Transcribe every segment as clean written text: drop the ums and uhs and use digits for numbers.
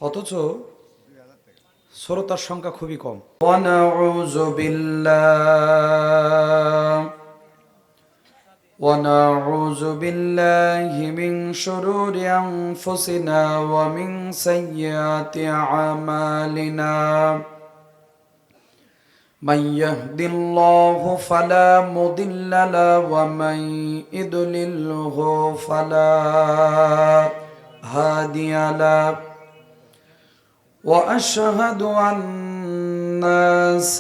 অথচ শ্রোতার সংখ্যা খুবই কম। ওয়ানাউযু বিল্লাহ ونعوذ بالله من شرور أنفسنا ومن سيئات أعمالنا من يهد الله فلا مضل له ومن يضلله فلا هادي له وأشهد أن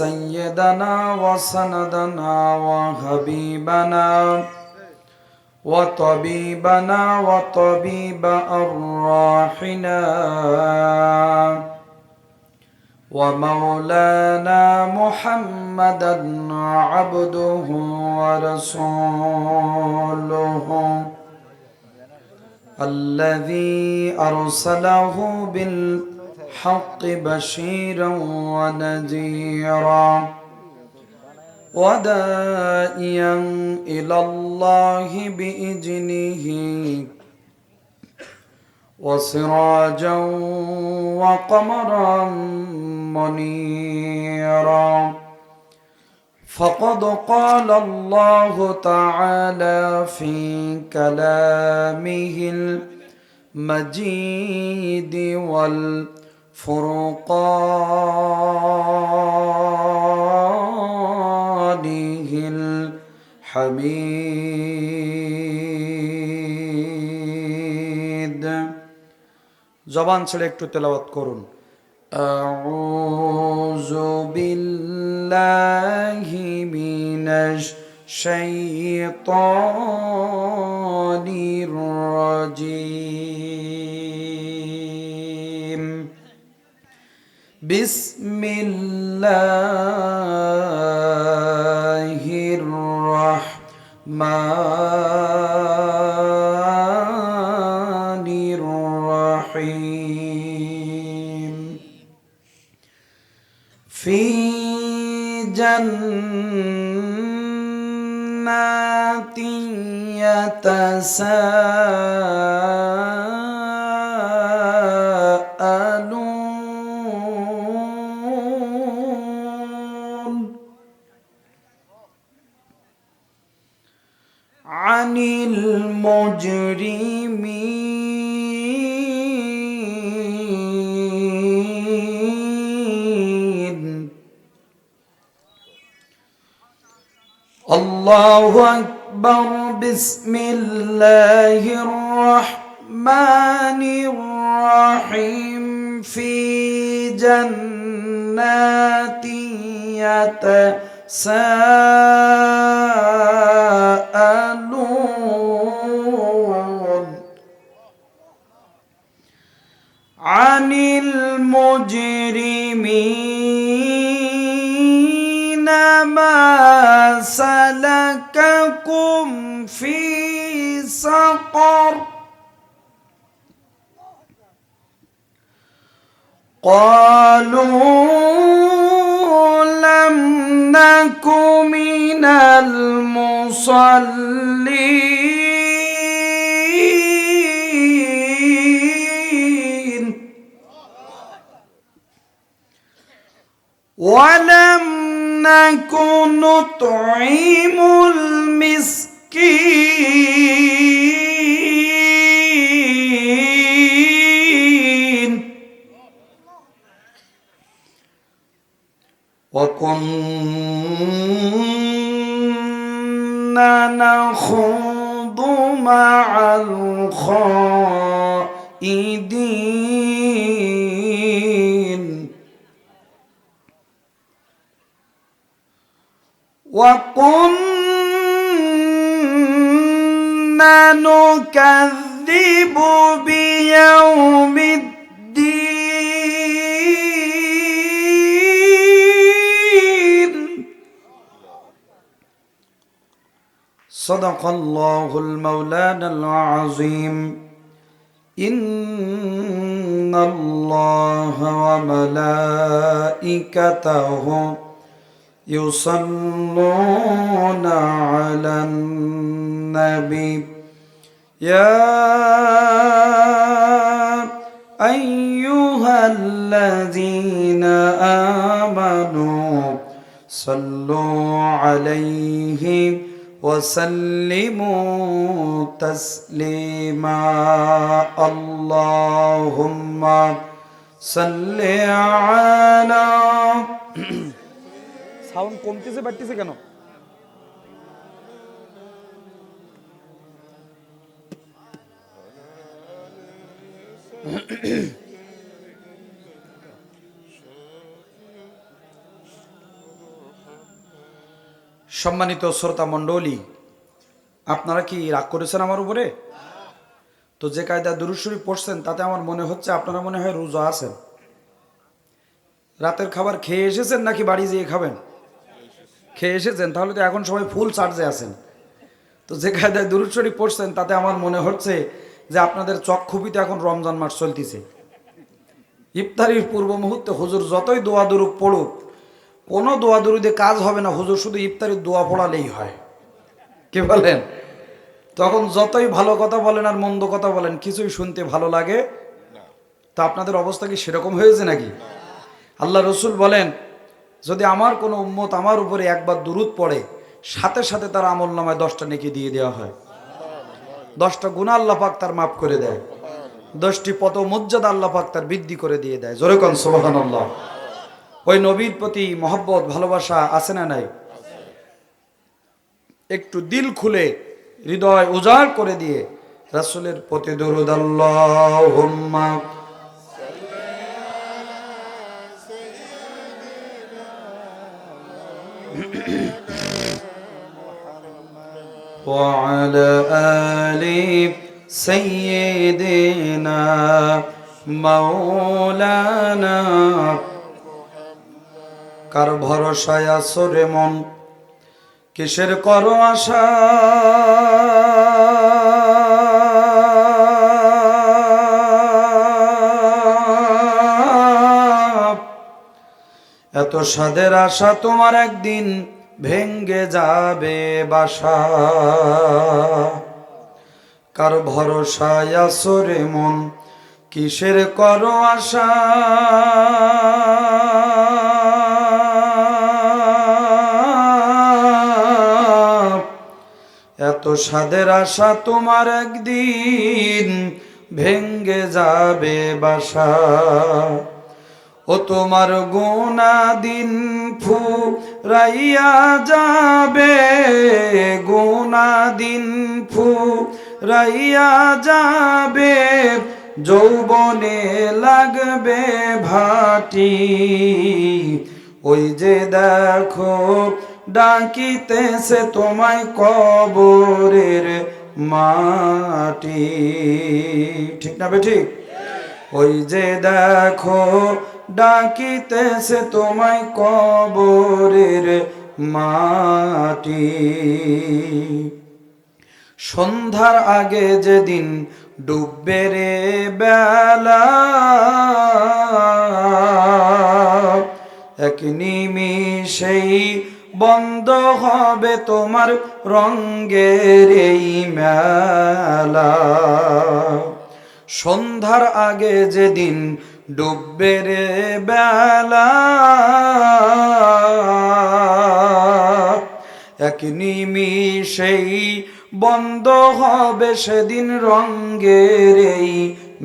سيدنا وسندنا وحبيبنا وطبيبنا وطبيب أرواحنا ومولانا محمدا عبده ورسوله الذي أرسله بالحق بشيرا ونذيرا وداعيا إلى الله بإذنه وسراجا وقمرا منيرا فقد قال الله تعالى في كلامه المجيد والفرقانه الحميد জবান ছেড়ে একটু তেলাওয়াত করুন। আউযু বিল্লাহি মিনাশ শাইতানির রাজিম বিসমিল্লাহির রাহমানির রাহিম ফি জান্নাতিন ইয়াতাসাআলুন আনিল মুজরিমিন আল্লাহু আকবার বিসমিল্লাহির রাহমানির রাহিম ফি জান্নাতি ইয়াতাসাআলুন আনিল মুজরিমিন মা সালাকাকুম ফি সাকর قالوا لم نك من المصلين ولم نك نطعم المسكين وكنا نخوض مع الخائضين وكنا نكذب بيوم الدين صدق الله المولانا العظيم إن الله وملائكته يصلون على النبي يا আইয়ুহাল্লাযীনা আমানু সাল্লু আলাইহি ওয়া সাল্লিমু তাসলিমা আল্লাহুম্মা সাল্লি আলা সাউন্ড কমতেছে বাড়তেছে কেন? সম্মানিত শ্রোতা মণ্ডলী, আপনারা কি রাগ করেছেন আমার উপরে? তো যে কায়দা দুরূদ শরীফ পড়ছেন তাতে আমার মনে হচ্ছে আপনারা মনে হয় রোজা আছেন। রাতের খাবার খেয়ে এসেছেন নাকি বাড়ি যেয়ে খাবেন? খেয়ে এসেছেন, তাহলে তো এখন সবাই ফুল চার্জে আছেন। তো যে কায়দায় দুরূদ শরীফ পড়ছেন তাতে আমার মনে হচ্ছে যে আপনাদের চক্ষুপিতে এখন রমজান মাস চলতেছে। ইফতারির পূর্ব মুহূর্তে হুজুর যতই দোয়া দুরূদ পড়ুক, কোনো দোয়া দুরূদে কাজ হবে না, হুজুর শুধু ইফতারির দোয়া পড়ালেই হয়। কি বলেন? তখন যতই ভালো কথা বলেন আর মন্দ কথা বলেন, কিছুই শুনতে ভালো লাগে। তা আপনাদের অবস্থা কি সেরকম হয়েছে নাকি? আল্লাহ রসুল বলেন, যদি আমার কোনো উম্মত আমার উপরে একবার দুরূদ পড়ে, সাথে সাথে তার আমল নামায় 10টা নেকি দিয়ে দেওয়া হয়। 10টা গুনাহ আল্লাহ পাক তার মাফ করে দেয়। 10টি পদ মর্যাদা আল্লাহ পাক তার বৃদ্ধি করে দিয়ে দেয়। জোরে কোন সুবহানাল্লাহ। ওই নবীর প্রতি মহব্বত ভালোবাসা আছে না নাই? একটু দিল খুলে হৃদয় উজাড় করে দিয়ে রাসূলের প্রতি দরুদ আল্লাহুম্মা ওয়া আলা আলি সাইয়্যিদিনা মাওলানা। কার ভরসায় আছো রে মন, কিসের করো আশা? এত সাদের আশা তোমার একদিন ভেঙ্গে যাবে বাসা। কার ভরসায় আছো রে মন, কিসের করো আশা? এত সাদের আশা তোমার একদিন ভেঙ্গে যাবে বাসা। ও তোমার গুনাহ দিন ফুরাইয়া যাবে, গুনাহ দিন ফুরাইয়া যাবে, যৌবনে লাগবে ভাটি। ওই যে দেখো ডাকিতেছে তোমায় কবরের মাটি। ঠিক না বেঠিক? ওই যে দেখো ডাকিতেছে তোমায় কবরের মাটি। সন্ধ্যার আগে যেদিন ডুববে রে বেলা, এক নিমিষেই বন্ধ হবে তোমার রঙ্গের এই মেলা। সন্ধ্যার আগে যেদিন ডুববে রে বেলা, এক নিমিষেই বন্ধ হবে সেদিন রঙ্গের এই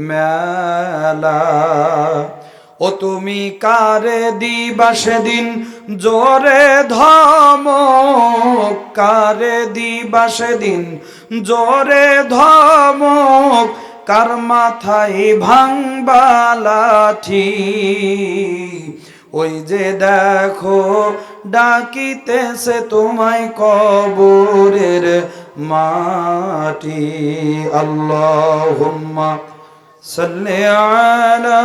মেলা। ও তুমি কারে দিবা সেদিন জোরে ধমক, কারে দিবা সেদিন জোরে ধমক, কার মাথায় ভাঙবা লাঠি। ওই যে দেখো ডাকিতেছে তোমায় কবরের মাটি। আল্লাহুম্মা সাল্লি আলা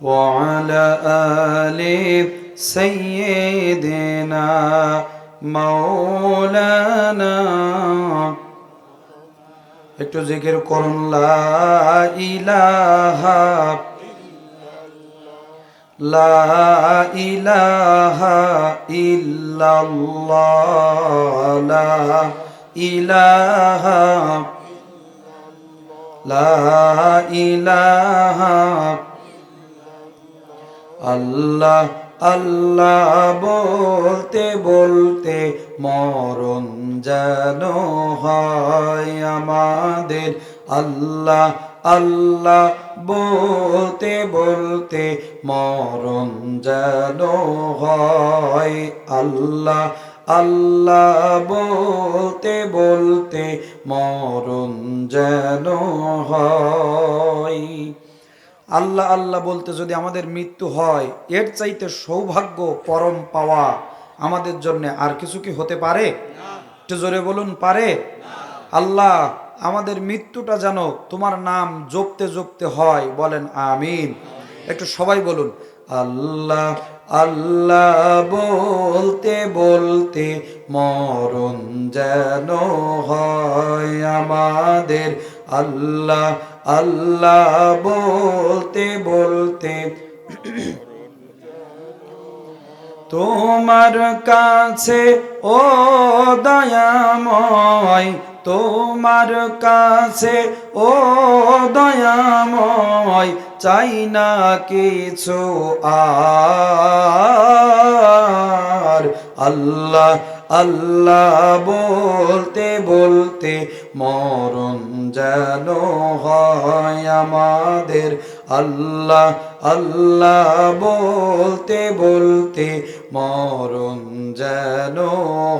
ওয়া আলা আলি সাইয়্যিদিনা মাওলানা। একটু জিকির করুন লা ইলাহা লা ইলাহা ইল্লাল্লাহ লা ইলাহা লা ইলাহা আল্লাহ আল্লাহ বলতে বলতে মরণ যেন হয় আমাদের আল্লাহ আল্লাহ বলতে বলতে মরণ যেন হয় আল্লাহ আল্লাহ বলতে বলতে মরণ যেন হয় আল্লাহ আল্লাহ বলতে যদি আমাদের মৃত্যু হয় এর চাইতে সৌভাগ্য পরম পাওয়া আমাদের জন্য আর কিছু কি হতে পারে? একটু জোরে বলুন, পারে? আল্লাহ আমাদের মৃত্যুটা যেন তোমার নাম জপতে জপতে হয়, বলেন আমিন। একটু সবাই বলুন আল্লাহ আল্লাহ বলতে বলতে মরণ যেন হয় আমাদের আল্লাহ আল্লাহ বলতে বলতে তোমার কাছে ও দয়াময় তোমার কাছে ও দয়াময় চাই না কিছু আর আল্লাহ আল্লাহ বলতে বলতে মরণ যেন হয় আমাদের আল্লাহ আল্লাহ বলতে বলতে মরণ যেন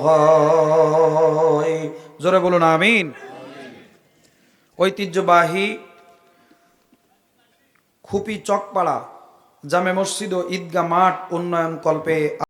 হয়। জোরে বলুন আমিন। ঐতিহ্যবাহী খুপি চকপাড়া জামে মসজিদ ও ঈদগাহ মাঠ উন্নয়ন কল্পে